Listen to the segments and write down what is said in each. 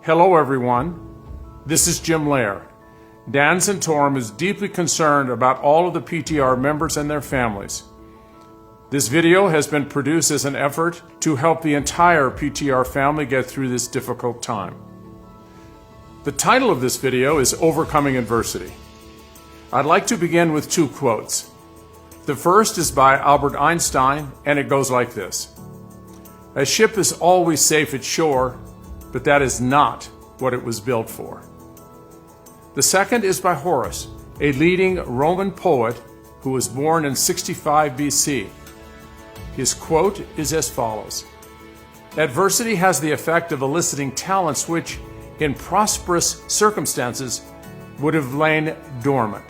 Hello everyone, this is Jim Loehr. Dan Santorum is deeply concerned about all of the PTR members and their families. This video has been produced as an effort to help the entire PTR family get through this difficult time. The title of this video is Overcoming Adversity. I'd like to begin with two quotes. The first is by Albert Einstein, and it goes like this: "A ship is always safe at shore, but that is not what it was built for." The second is by Horace, a leading Roman poet who was born in 65 BC. His quote is as follows: "Adversity has the effect of eliciting talents which, in prosperous circumstances, would have lain dormant."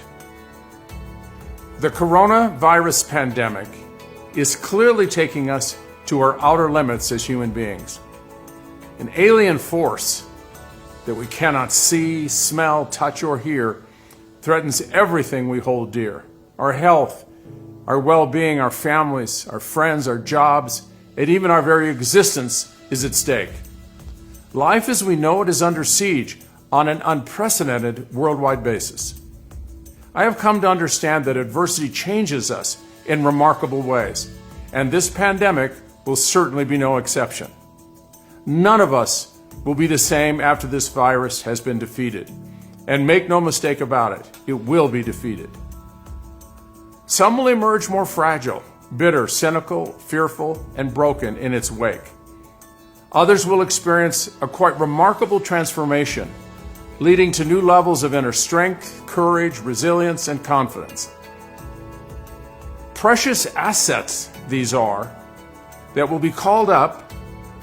The coronavirus pandemic is clearly taking us to our outer limits as human beings. An alien force that we cannot see, smell, touch, or hear threatens everything we hold dear. Our health, our well-being, our families, our friends, our jobs, and even our very existence is at stake. Life as we know it is under siege on an unprecedented worldwide basis. I have come to understand that adversity changes us in remarkable ways, and this pandemic will certainly be no exception. None of us will be the same after this virus has been defeated. And make no mistake about it, it will be defeated. Some will emerge more fragile, bitter, cynical, fearful, and broken in its wake. Others will experience a quite remarkable transformation, leading to new levels of inner strength, courage, resilience, and confidence. Precious assets these are that will be called up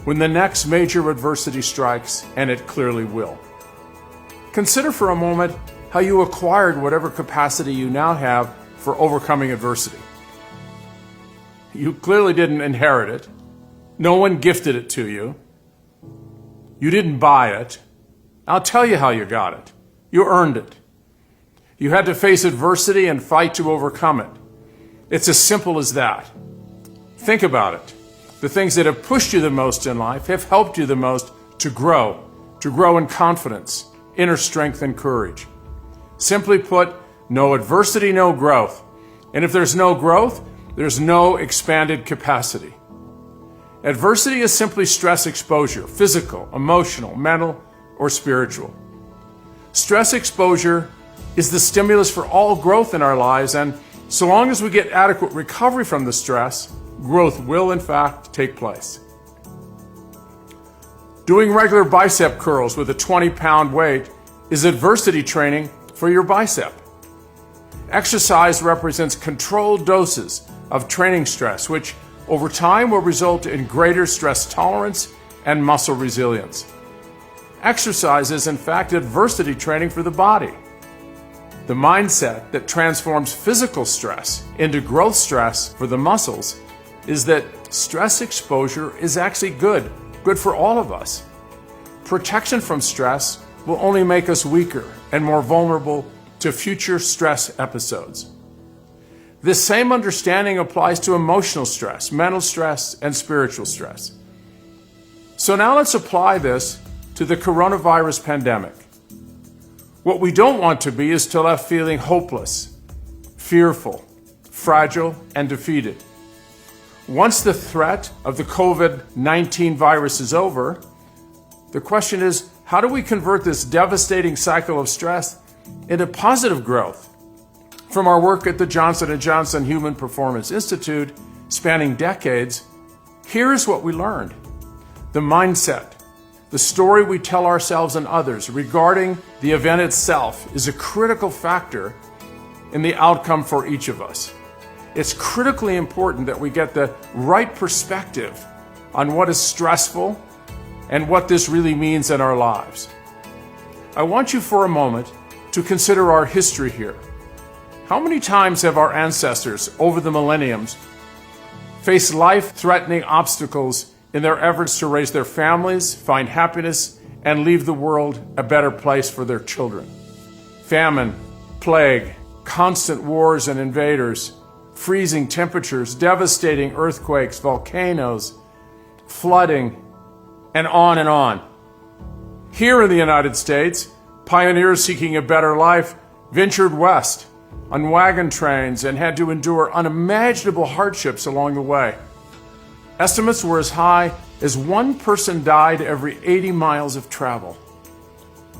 when the next major adversity strikes, and it clearly will. Consider for a moment how you acquired whatever capacity you now have for overcoming adversity. You clearly didn't inherit it. No one gifted it to you. You didn't buy it. I'll tell you how you got it. You earned it. You had to face adversity and fight to overcome it. It's as simple as that. Think about it. The things that have pushed you the most in life have helped you the most to grow in confidence, inner strength, and courage. Simply put, no adversity, no growth. And if there's no growth, there's no expanded capacity. Adversity is simply stress exposure, physical, emotional, mental, or spiritual. Stress exposure is the stimulus for all growth in our lives, and so long as we get adequate recovery from the stress, growth will, in fact, take place. Doing regular bicep curls with a 20-pound weight is adversity training for your bicep. Exercise represents controlled doses of training stress, which over time will result in greater stress tolerance and muscle resilience. Exercise is, in fact, adversity training for the body. The mindset that transforms physical stress into growth stress for the muscles is that stress exposure is actually good for all of us. Protection from stress will only make us weaker and more vulnerable to future stress episodes. This same understanding applies to emotional stress, mental stress, and spiritual stress. So now let's apply this to the coronavirus pandemic. What we don't want to be is to left feeling hopeless, fearful, fragile, and defeated. Once the threat of the COVID-19 virus is over, the question is, how do we convert this devastating cycle of stress into positive growth? From our work at the Johnson & Johnson Human Performance Institute, spanning decades, here's what we learned. The mindset, the story we tell ourselves and others regarding the event itself is a critical factor in the outcome for each of us. It's critically important that we get the right perspective on what is stressful and what this really means in our lives. I want you for a moment to consider our history here. How many times have our ancestors over the millenniums faced life-threatening obstacles in their efforts to raise their families, find happiness, and leave the world a better place for their children? Famine, plague, constant wars and invaders, freezing temperatures, devastating earthquakes, volcanoes, flooding, and on and on. Here in the United States, pioneers seeking a better life ventured west on wagon trains and had to endure unimaginable hardships along the way. Estimates were as high as one person died every 80 miles of travel.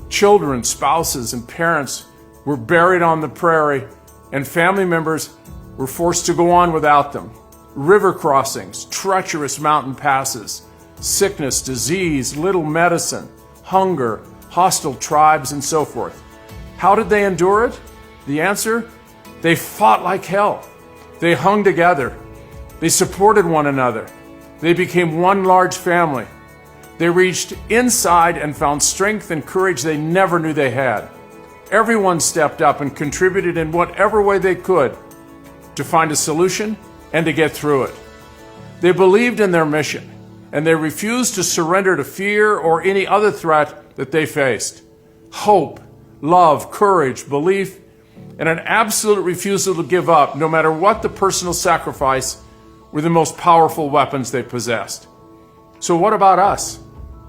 Children, spouses, and parents were buried on the prairie, and family members were forced to go on without them. River crossings, treacherous mountain passes, sickness, disease, little medicine, hunger, hostile tribes, and so forth. How did they endure it? The answer? They fought like hell. They hung together. They supported one another. They became one large family. They reached inside and found strength and courage they never knew they had. Everyone stepped up and contributed in whatever way they could to find a solution and to get through it. They believed in their mission, and they refused to surrender to fear or any other threat that they faced. Hope, love, courage, belief, and an absolute refusal to give up, no matter what the personal sacrifice, were the most powerful weapons they possessed. So what about us?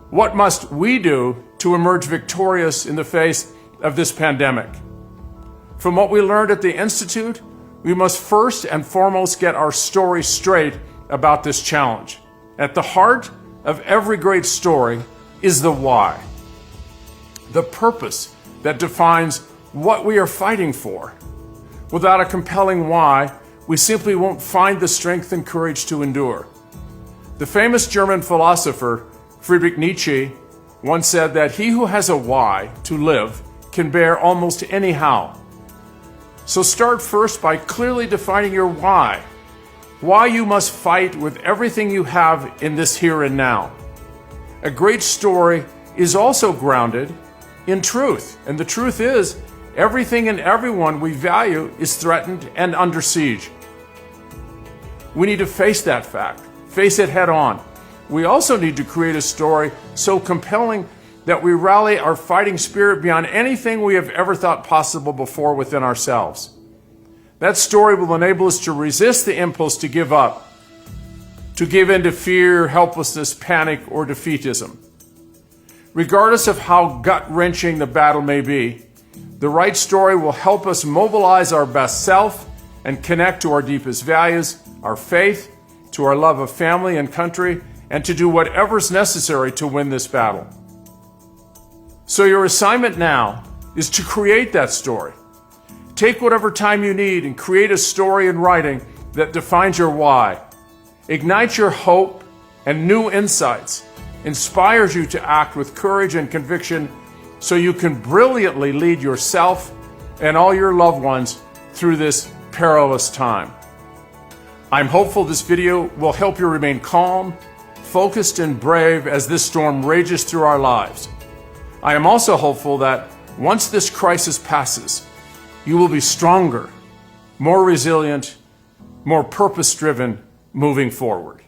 What must we do to emerge victorious in the face of this pandemic? From what we learned at the Institute, we must first and foremost get our story straight about this challenge. At the heart of every great story is the why, the purpose that defines what we are fighting for. Without a compelling why, we simply won't find the strength and courage to endure. The famous German philosopher Friedrich Nietzsche once said that he who has a why to live can bear almost any how. So start first by clearly defining your why you must fight with everything you have in this here and now. A great story is also grounded in truth, and the truth is, everything and everyone we value is threatened and under siege. We need to face that fact, face it head on. We also need to create a story so compelling that we rally our fighting spirit beyond anything we have ever thought possible before within ourselves. That story will enable us to resist the impulse to give up, to give in to fear, helplessness, panic, or defeatism. Regardless of how gut-wrenching the battle may be, the right story will help us mobilize our best self and connect to our deepest values, our faith, to our love of family and country, and to do whatever's necessary to win this battle. So your assignment now is to create that story. Take whatever time you need and create a story in writing that defines your why, ignites your hope and new insights, inspires you to act with courage and conviction so you can brilliantly lead yourself and all your loved ones through this perilous time. I'm hopeful this video will help you remain calm, focused, and brave as this storm rages through our lives. I am also hopeful that once this crisis passes, you will be stronger, more resilient, more purpose-driven moving forward.